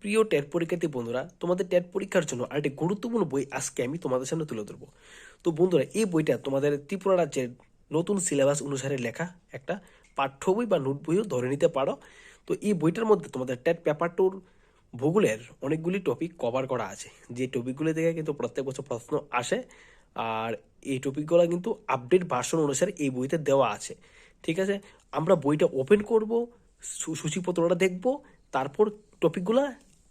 প্রিয় টেট পরীক্ষার্থী বন্ধুরা, তোমাদের টেট পরীক্ষার জন্য আরেকটি গুরুত্বপূর্ণ বই আজকে আমি তোমাদের সামনে তুলে ধরবো। তো বন্ধুরা, এই বইটা তোমাদের ত্রিপুরা রাজ্যের নতুন সিলেবাস অনুসারে লেখা একটা পাঠ্য বই বা নোট বইও ধরে নিতে পারো। তো এই বইটার মধ্যে তোমাদের টেট পেপার টুর ভূগোলের অনেকগুলি টপিক কভার করা আছে, যে টপিকগুলি থেকে কিন্তু প্রত্যেক বছর প্রশ্ন আসে। আর এই টপিকগুলো কিন্তু আপডেট ভার্সন অনুসারে এই বইতে দেওয়া আছে। ঠিক আছে, আমরা বইটা ওপেন করব, সূচিপত্রটা দেখব, তারপর টপিকগুলো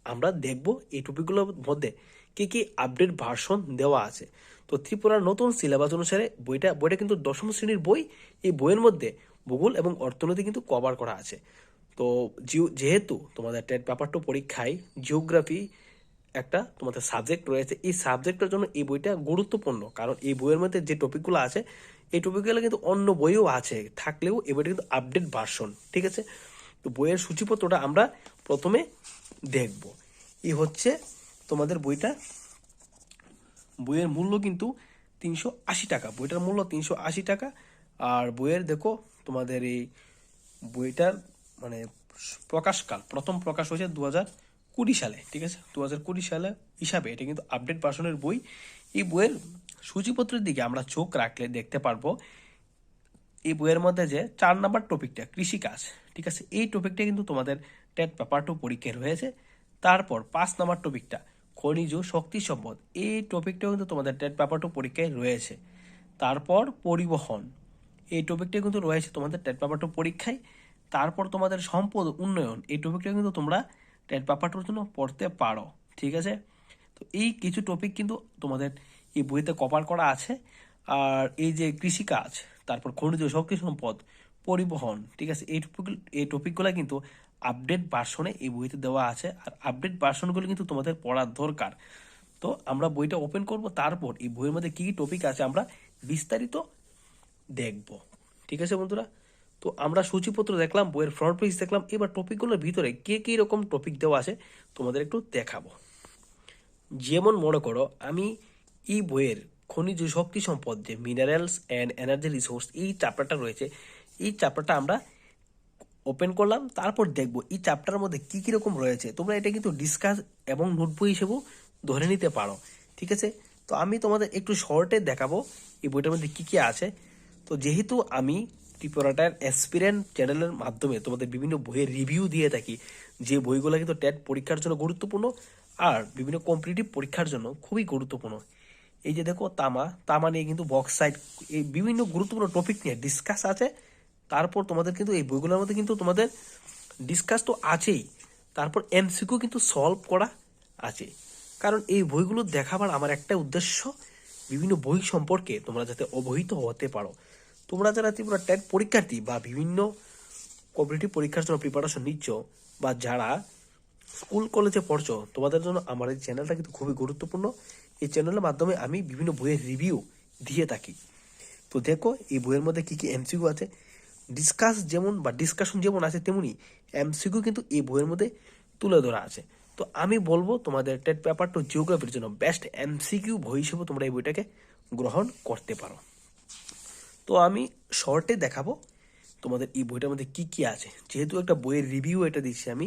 আমরা দেখব এই টপিকগুলোর মধ্যে কি কি আপডেট ভার্সন দেওয়া আছে। তো ত্রিপুরার নতুন সিলেবাস অনুসারে বইটা কিন্তু দশম শ্রেণীর বই। এই বইয়ের মধ্যে ভূগোল এবং অর্থনীতি কিন্তু কভার করা আছে। তো যেহেতু তোমাদের টেট পেপার টু পরীক্ষায় জিওগ্রাফি একটা তোমাদের সাবজেক্ট রয়েছে, এই সাবজেক্টের জন্য এই বইটা গুরুত্বপূর্ণ, কারণ এই বইয়ের মধ্যে যে টপিকগুলো আছে এই টপিকগুলো কিন্তু অন্য বইও আছে, থাকলেও এই বইটা কিন্তু আপডেট ভার্সন। ঠিক আছে, তো বইয়ের সূচিপত্রটা আমরা প্রথমে দেখব। এই হচ্ছে তোমাদের বইটা। বইয়ের মূল্য কিন্তু 380 টাকা, বইটার মূল্য 380 টাকা। আর বইয়ের দেখো, তোমাদের এই বইটার মানে প্রকাশকাল প্রথম প্রকাশ হয়েছে 2020 সালে। ঠিক আছে, 2020 সালে হিসাবে এটা কিন্তু আপডেট ভার্সনের বই। এই বইয়ের সূচিপত্রের দিকে আমরা চোখ রাখলে দেখতে পারবো এই বইয়ের মধ্যে যে 4 নম্বর টপিকটা কৃষিকাজ। ঠিক আছে, এই টপিকটা কিন্তু তোমাদের টেট পেপার টু পরীক্ষায় রয়েছে। তারপর 5 নম্বর টপিকটা খনিজ শক্তি সম্পদ, এই টপিকটাও কিন্তু তোমাদের টেট পেপার টু পরীক্ষায় রয়েছে। তারপর পরিবহন, এই টপিকটা কিন্তু রয়েছে তোমাদের টেট পেপার টু পরীক্ষায়। তারপর তোমাদের সম্পদ উন্নয়ন, এই টপিকটা কিন্তু তোমরা টেট পেপার টুর জন্য পড়তে পারো। ঠিক আছে, তো এই কিছু টপিক কিন্তু তোমাদের এই বইতে কভার করা আছে। আর এই যে কৃষিকাজ, তারপর খনিজ শক্তি সম্পদ, পরিবহন, ঠিক আছে, এই টপিকগুলো কিন্তু আপডেট ভার্সনে এই বইতে দেওয়া আছে। আর আপডেট ভার্সনগুলো কিন্তু তোমাদের পড়ার দরকার। তো আমরা বইটা ওপেন করব, তারপর এই বইয়ের মধ্যে কী কী টপিক আছে আমরা বিস্তারিত দেখব। ঠিক আছে বন্ধুরা, তো আমরা সূচিপত্র দেখলাম, বইয়ের ফ্রন্ট পেজ দেখলাম, এবার টপিকগুলোর ভিতরে কে কী রকম টপিক দেওয়া আছে তোমাদের একটু দেখাবো। যেমন মনে করো, আমি এই বইয়ের খনিজ শক্তি সম্পদ, যে মিনারেলস অ্যান্ড এনার্জি রিসোর্স, এই চ্যাপ্টারটা রয়েছে, এই চ্যাপ্টারটা আমরা ওপেন করলাম, তারপর দেখব এই চ্যাপ্টারের মধ্যে কী কী রকম রয়েছে। তোমরা এটা কিন্তু ডিসকাস এবং নোট বই হিসেবেও ধরে নিতে পারো। ঠিক আছে, তো আমি তোমাদের একটু শর্টে দেখাবো এই বইটার মধ্যে কী কী আছে। তো যেহেতু আমি ত্রিপুরাটার অ্যাসপিরেন্ট চ্যানেলের মাধ্যমে তোমাদের বিভিন্ন বইয়ের রিভিউ দিয়ে থাকি, যে বইগুলো কিন্তু টেট পরীক্ষার জন্য গুরুত্বপূর্ণ আর বিভিন্ন কম্পিটিটিভ পরীক্ষার জন্য খুবই গুরুত্বপূর্ণ। এই যে দেখো, তামা তামা নিয়ে কিন্তু বক্সাইট, এই বিভিন্ন গুরুত্বপূর্ণ টপিক নিয়ে ডিসকাস আছে। তারপর তোমাদের কিন্তু এই বইগুলোর মধ্যে কিন্তু তোমাদের ডিসকাস তো আছেই, তারপর এমসিকিউ কিন্তু সলভ করা আছে। কারণ এই বইগুলো দেখাবার আমার একটা উদ্দেশ্য, বিভিন্ন বই সম্পর্কে তোমরা যাতে অবহিত হতে পারো। তোমরা যারা ত্রিপুরা টেট পরীক্ষার্থী বা বিভিন্ন কম্পিটিটিভ পরীক্ষার জন্য প্রিপারেশন নিচ্ছ, বা যারা স্কুল কলেজে পড়ছো, তোমাদের জন্য আমার এই চ্যানেলটা কিন্তু খুবই গুরুত্বপূর্ণ। এই চ্যানেলের মাধ্যমে আমি বিভিন্ন বইয়ের রিভিউ দিয়ে থাকি। তো দেখো এই বইয়ের মধ্যে কী কী এমসিকিউ আছে, ডিসকাশন যেমন আছে, তেমনি এমসিকিউ কিন্তু এই বইয়ের মধ্যে তুলে ধরা আছে। তো আমি বলবো তোমাদের টেট পেপার টু জিওগ্রাফির জন্য বেস্ট এমসিকিউ বই হিসেবে তোমরা এই বইটাকে গ্রহণ করতে পারো। তো আমি শর্টে দেখাবো তোমাদের এই বইটার মধ্যে কী কী আছে, যেহেতু একটা বইয়ের রিভিউ এটা দিচ্ছি আমি,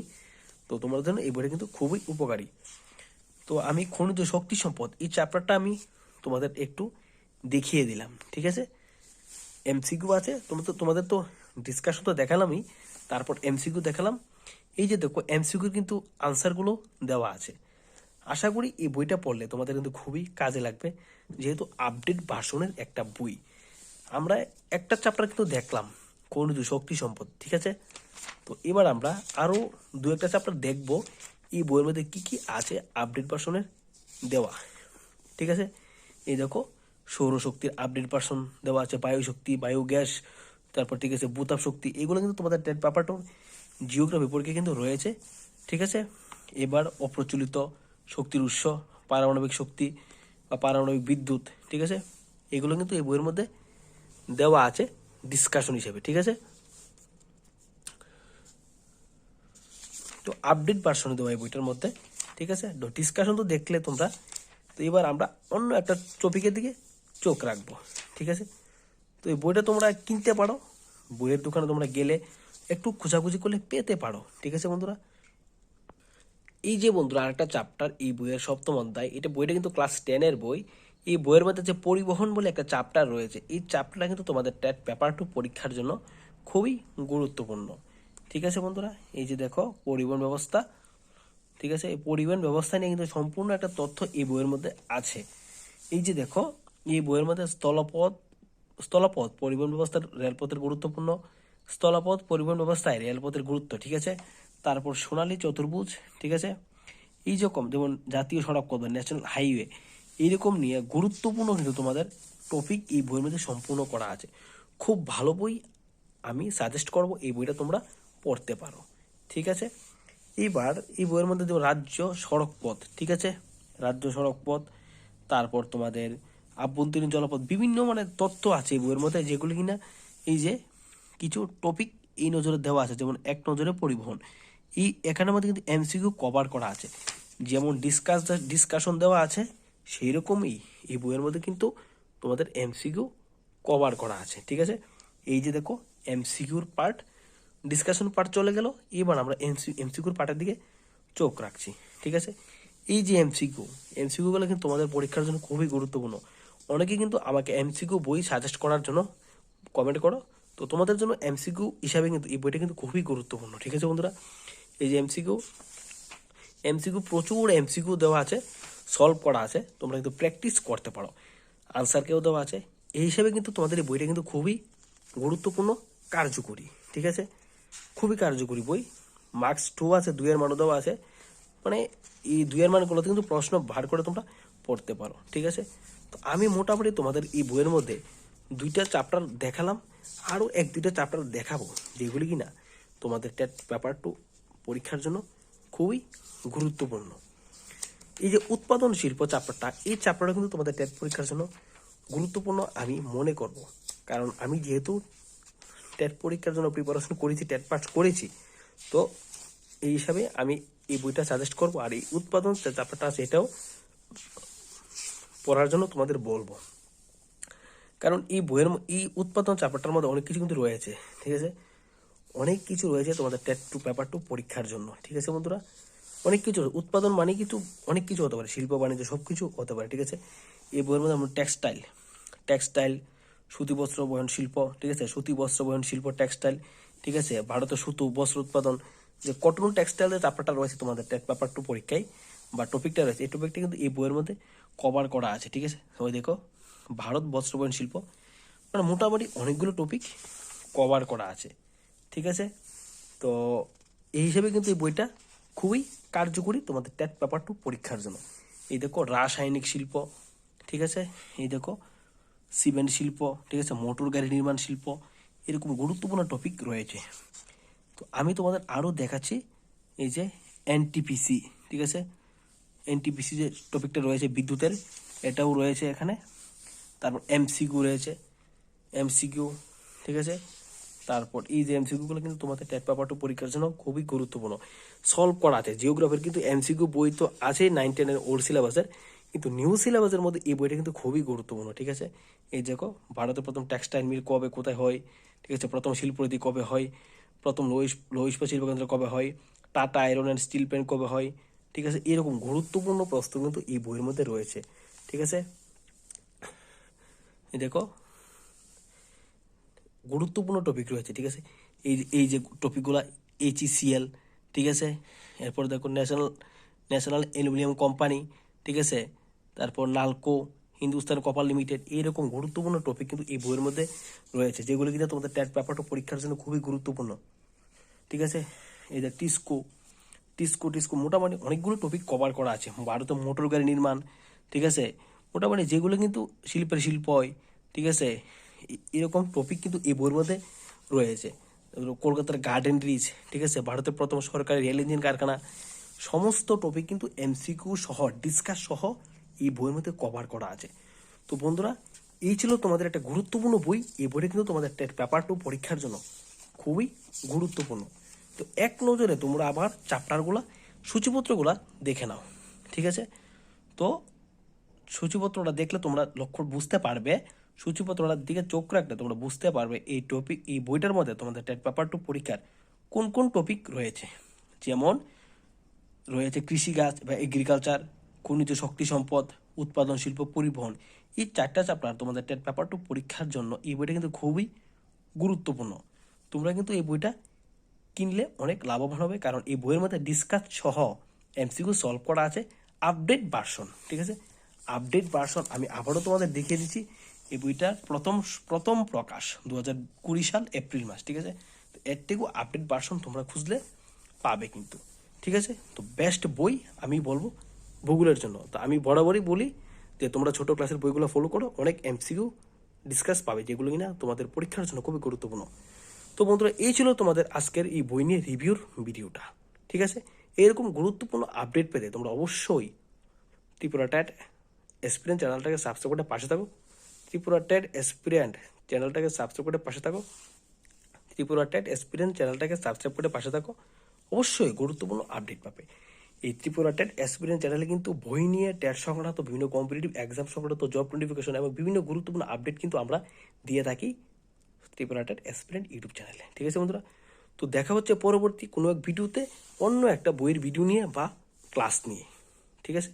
তো তোমাদের জন্য এই বইটা কিন্তু খুবই উপকারী। তো আমি খনিজ শক্তি সম্পদ, এই চ্যাপ্টারটা আমি তোমাদের একটু দেখিয়ে দিলাম। ঠিক আছে, এমসিকিউ আছে, তোমাদের তো ডিসকাশন তো দেখালামই, তারপর এমসিকিউ দেখালাম। এই যে দেখো, এমসিকিউর কিন্তু আনসারগুলো দেওয়া আছে। আশা করি এই বইটা পড়লে তোমাদের কিন্তু খুবই কাজে লাগবে, যেহেতু আপডেট ভার্সনের একটা বই। আমরা একটা চ্যাপ্টার কিন্তু দেখলাম, খনিজ শক্তি সম্পদ। ঠিক আছে, তো এবার আমরা আরও দু একটা চ্যাপ্টার দেখব এই বইয়ের মধ্যে কী কী আছে আপডেট ভার্সনের দেওয়া। ঠিক আছে, এই দেখো, সৌরশক্তির আপডেট ভার্সন দেওয়া আছে, বায়ুশক্তি, বায়োগ্যাস, তারপর ঠিক আছে ভূতাপ শক্তি, এগুলো কিন্তু তোমাদের টেট পেপারটা জিওগ্রাফি পরীক্ষা কিন্তু রয়েছে। ঠিক আছে, এবার অপ্রচলিত শক্তির উৎস, পারমাণবিক শক্তি বা পারমাণবিক বিদ্যুৎ, ঠিক আছে, এগুলো কিন্তু এই বইয়ের মধ্যে দেওয়া আছে ডিসকাশন হিসেবে। ঠিক আছে, তো আপডেট ভার্সন দেওয়া এই বইটার মধ্যে। ঠিক আছে, ডিসকাশন তো দেখলে তোমরা। তো এবার আমরা অন্য একটা টপিকের দিকে চোখ রাখবো। ঠিক আছে, তো এই বইটা তোমরা কিনতে পারো, বইয়ের দোকানে তোমরা গেলে একটু খোঁজাখুঁজি করলে পেতে পারো। ঠিক আছে বন্ধুরা, এই যে বন্ধুরা আরেকটা চ্যাপ্টার এই বইয়ের সপ্তম অধ্যায়, এটা বইটা কিন্তু ক্লাস 10-এর বই। এই বইয়ের মধ্যে যে পরিবহন বলে একটা চ্যাপ্টার রয়েছে, এই চ্যাপ্টারটা কিন্তু তোমাদের টেট পেপার টু পরীক্ষার জন্য খুবই গুরুত্বপূর্ণ। ঠিক আছে বন্ধুরা, এই যে দেখো পরিবহন ব্যবস্থা, ঠিক আছে, এই পরিবহন ব্যবস্থা নিয়ে কিন্তু সম্পূর্ণ একটা তথ্য এই বইয়ের মধ্যে আছে। এই যে দেখো, এই বইয়ের মধ্যে স্থলপথ পরিবহন ব্যবস্থার রেলপথের গুরুত্বপূর্ণ, স্থলপথ পরিবহন ব্যবস্থায় রেলপথের গুরুত্ব, ঠিক আছে। তারপর সোনালী চতুর্ভুজ, ঠিক আছে, এই রকম যেমন জাতীয় সড়ক পথ ন্যাশনাল হাইওয়ে, এইরকম নিয়ে গুরুত্বপূর্ণ কিন্তু তোমাদের টপিক এই বইয়ের মধ্যে সম্পূর্ণ করা আছে। খুব ভালো বই, আমি সাজেস্ট করব এই বইটা তোমরা পড়তে পারো। ঠিক আছে, এইবার এই বইয়ের মধ্যে যেমন রাজ্য সড়ক পথ, ঠিক আছে, রাজ্য সড়ক পথ, তারপর তোমাদের আভ্যন্তরীণ জলপথ, বিভিন্ন মানে তথ্য আছে এই বইয়ের মধ্যে, যেগুলো কিনা এই যে কিছু টপিক এই নজরে দেওয়া আছে। যেমন এক নজরে পরিবহন, এই এখানের মধ্যে কিন্তু এমসিকিউ কভার করা আছে। যেমন ডিসকাশন দেওয়া আছে, সেই রকমই এই বইয়ের মধ্যে কিন্তু তোমাদের এমসিকিউ কভার করা আছে। ঠিক আছে, এই যে দেখো এমসিকিউর পার্ট, ডিসকাশন পার্ট চলে গেল, এবার আমরা এমসিকিউর পার্টের দিকে চোখ রাখছি। ঠিক আছে, এই যে এমসিকিউগুলো কিন্তু তোমাদের পরীক্ষার জন্য খুবই গুরুত্বপূর্ণ। অনেকে কিন্তু আমাকে এমসিকিউ বই সাজেস্ট করার জন্য কমেন্ট করো, তো তোমাদের জন্য এমসিকিউ হিসাবে কিন্তু এই বইটা কিন্তু খুবই গুরুত্বপূর্ণ। ঠিক আছে বন্ধুরা, এই যে এমসিকিউ প্রচুর এমসিকিউ দেওয়া আছে, সলভ করা আছে, তোমরা কিন্তু প্র্যাকটিস করতে পারো, আনসারকেও দেওয়া আছে। এই হিসাবে কিন্তু তোমাদের এই বইটা কিন্তু খুবই গুরুত্বপূর্ণ, কার্যকরী। ঠিক আছে, খুবই কার্যকরী বই। মার্কস 2 আছে, 2-এর মানও দেওয়া আছে, মানে এই 2-এর মানগুলোতে কিন্তু প্রশ্ন ভার করে তোমরা পড়তে পারো। ঠিক আছে, তো আমি মোটামুটি তোমাদের এই বইয়ের মধ্যে 2টা চ্যাপ্টার দেখালাম, আরও 1-2টা চ্যাপ্টার দেখাবো, যেগুলি কিনা তোমাদের টেট পেপার 2 পরীক্ষার জন্য খুবই গুরুত্বপূর্ণ। এই যে উৎপাদন শিল্প চ্যাপ্টারটা, এই চ্যাপ্টারটা কিন্তু তোমাদের টেট পরীক্ষার জন্য গুরুত্বপূর্ণ আমি মনে করব, কারণ আমি যেহেতু টেট পরীক্ষার জন্য প্রিপারেশন করেছি, টেট পাস করেছি, তো এই হিসাবে আমি এই বইটা সাজেস্ট করব। আর এই উৎপাদন যে চ্যাপ্টারটা আছে, এটাও পড়ার জন্য তোমাদের বলবো, কারণ এই উৎপাদন চ্যাপ্টারটার মধ্যে অনেক কিছু কিন্তু রয়েছে। ঠিক আছে, অনেক কিছু রয়েছে তোমাদের টেট টু পেপার 2 পরীক্ষার জন্য। ঠিক আছে বন্ধুরা, অনেক কিছু, উৎপাদন মানে কিন্তু অনেক কিছু হতে পারে, শিল্প বাণিজ্য সব কিছু হতে পারে। ঠিক আছে, এই বইয়ের মধ্যে আমরা টেক্সটাইল, সুতি বস্ত্র বহন শিল্প, ঠিক আছে, সুতি বস্ত্র বহন শিল্প টেক্সটাইল, ঠিক আছে, ভারতের সুতো বস্ত্র উৎপাদন, যে কটন টেক্সটাইলের চ্যাপ্টারটা রয়েছে তোমাদের টেট পেপার 2 পরীক্ষায়, বা টপিকটা রয়েছে, এই টপিকটা কিন্তু এই বইয়ের মধ্যে কভার করা আছে। ঠিক আছে, সবাই দেখো, ভারত বস্ত্র বহন শিল্প, মানে মোটামুটি অনেকগুলো টপিক কভার করা আছে। ঠিক আছে, তো এই হিসেবে কিন্তু এই বইটা খুবই কার্যকরী তোমাদের টেট পেপার 2 পরীক্ষার জন্য। এই দেখো রাসায়নিক শিল্প, ঠিক আছে, এই দেখো সিমেন্ট শিল্প, ঠিক আছে, মোটর গাড়ি নির্মাণ শিল্প, এরকম গুরুত্বপূর্ণ টপিক রয়েছে। তো আমি তোমাদের আরও দেখাচ্ছি, এই যে এনটিপিসি, ঠিক আছে, এনটিপিসি যে টপিকটা রয়েছে বিদ্যুতের, এটাও রয়েছে এখানে। তারপর এমসিকিউ রয়েছে, এমসিকিউ, ঠিক আছে, তারপর এই যে এমসিকিউগুলো কিন্তু তোমাদের টেট পেপার 2 পরীক্ষার জন্য খুবই গুরুত্বপূর্ণ, সলভ করা আছে। জিওগ্রাফির কিন্তু এমসিকিউ বই তো আছেই 9-10-এর ওল্ড সিলেবাসের, কিন্তু নিউ সিলেবাসের মধ্যে এই বইটা কিন্তু খুবই গুরুত্বপূর্ণ। ঠিক আছে, এই দেখো ভারতের প্রথম টেক্সটাইল মিল কবে কোথায় হয়, ঠিক আছে, প্রথম শিল্পনীতি কবে হয়, প্রথম লৌহ ইস্পাত শিল্পকেন্দ্র কবে হয়, tata iron and steel plant কবে হয়, ঠিক আছে, এরকম গুরুত্বপূর্ণ প্রশ্ন কিন্তু এই বইয়ের মধ্যে রয়েছে। ঠিক আছে, এই দেখো গুরুত্বপূর্ণ টপিক রয়েছে। ঠিক আছে, এই যে টপিকগুলো, HECL, ঠিক আছে, এরপর দেখো ন্যাশনাল অ্যালুমিনিয়াম কোম্পানি, ঠিক আছে, তারপর নালকো, হিন্দুস্তান কপার লিমিটেড, এইরকম গুরুত্বপূর্ণ টপিক কিন্তু এই বইয়ের মধ্যে রয়েছে, যেগুলো কিন্তু তোমাদের টেট পেপারটা পরীক্ষার জন্য খুবই গুরুত্বপূর্ণ। ঠিক আছে, এই যে টিস্কো মোটামুটি অনেকগুলো টপিক কভার করা আছে। ভারতের মোটর গাড়ি নির্মাণ, ঠিক আছে, মোটামুটি যেগুলো কিন্তু শিল্প হয়, ঠিক আছে, এরকম টপিক কিন্তু এই বইয়ের মধ্যে রয়েছে। কলকাতার গার্ডেন রিচ, ঠিক আছে, ভারতের প্রথম সরকারি রেল ইঞ্জিন কারখানা, সমস্ত টপিক কিন্তু এমসিকিউ সহ ডিসকাস সহ এই বইয়ের মধ্যে কভার করা আছে। তো বন্ধুরা, এই ছিল তোমাদের একটা গুরুত্বপূর্ণ বই। এই বইটা কিন্তু তোমাদের পেপার 2 পরীক্ষার জন্য খুবই গুরুত্বপূর্ণ। তো এক নজরে তোমরা আবার চ্যাপ্টারগুলা, সূচিপত্রগুলা দেখে নাও। ঠিক আছে, তো সূচিপত্রটা দেখলে তোমরা লক্ষ্য বুঝতে পারবে, সূচিপত্রটার দিকে চোখ রাখলে তোমরা বুঝতে পারবে এই বইটার মধ্যে তোমাদের টেট পেপার 2 পরীক্ষার কোন কোন টপিক রয়েছে। যেমন রয়েছে কৃষিকাজ বা এগ্রিকালচার, খনিজ শক্তি সম্পদ, উৎপাদন শিল্প, পরিবহন। এই 4টা চ্যাপ্টার তোমাদের টেট পেপার টু পরীক্ষার জন্য এই বইটা কিন্তু খুবই গুরুত্বপূর্ণ। তোমরা কিন্তু এই বইটা কিনলে অনেক লাভবান হবে, কারণ এই বইয়ের মধ্যে ডিসকাস সহ এমসিকিউ সলভ করা আছে আপডেট ভার্সন। ঠিক আছে, আপডেট ভার্সন আমি আবারও তোমাদের দেখিয়ে দিচ্ছি। এই বইটার প্রথম প্রকাশ 2020 সাল এপ্রিল মাস। ঠিক আছে, তো এর থেকেও আপডেট ভার্সন তোমরা খুঁজলে পাবে কিন্তু। ঠিক আছে, তো বেস্ট বই আমি বলবো ভূগোলের জন্য। তো আমি বরাবরই বলি যে তোমরা ছোট ক্লাসের বইগুলো ফলো করো, অনেক এমসিকিউ ডিসকাস পাবে যেগুলো কিনা তোমাদের পরীক্ষার জন্য খুবই গুরুত্বপূর্ণ। তো বন্ধুরা, এই ছিল তোমাদের আজকের এই বই নিয়ে রিভিউর ভিডিওটা। ঠিক আছে, এরকম গুরুত্বপূর্ণ আপডেট পেতে তোমরা অবশ্যই ত্রিপুরা ট্যাট এক্সপিরিয়েন্স চ্যানেলটাকে সাবস্ক্রাইব করে পাশে থাকো। ত্রিপুরা ট্যাট এক্সপিরিয়েন্ট চ্যানেলটাকে সাবস্ক্রাইব করে পাশে থাকো। ত্রিপুরা ট্যাট এক্সপিরিয়েন্স চ্যানেলটাকে সাবস্ক্রাইব করে পাশে থাকো, অবশ্যই গুরুত্বপূর্ণ আপডেট পাবে। এই ত্রিপুরা ট্যাট এক্সপিরিয়েন্স চ্যানেলে কিন্তু বই নিয়ে ট্যাট সংক্রান্ত বিভিন্ন কম্পিটিটিভ এক্সাম সংক্রান্ত জব নোটিফিকেশন এবং বিভিন্ন গুরুত্বপূর্ণ আপডেট কিন্তু আমরা দিয়ে থাকি ত্রিপুরা ট্যাট এক্সপিরিয়েন্ট ইউটিউব চ্যানেলে। ঠিক আছে বন্ধুরা, তো দেখা হচ্ছে পরবর্তী কোনো এক ভিডিওতে অন্য একটা বইয়ের ভিডিও নিয়ে বা ক্লাস নিয়ে। ঠিক আছে।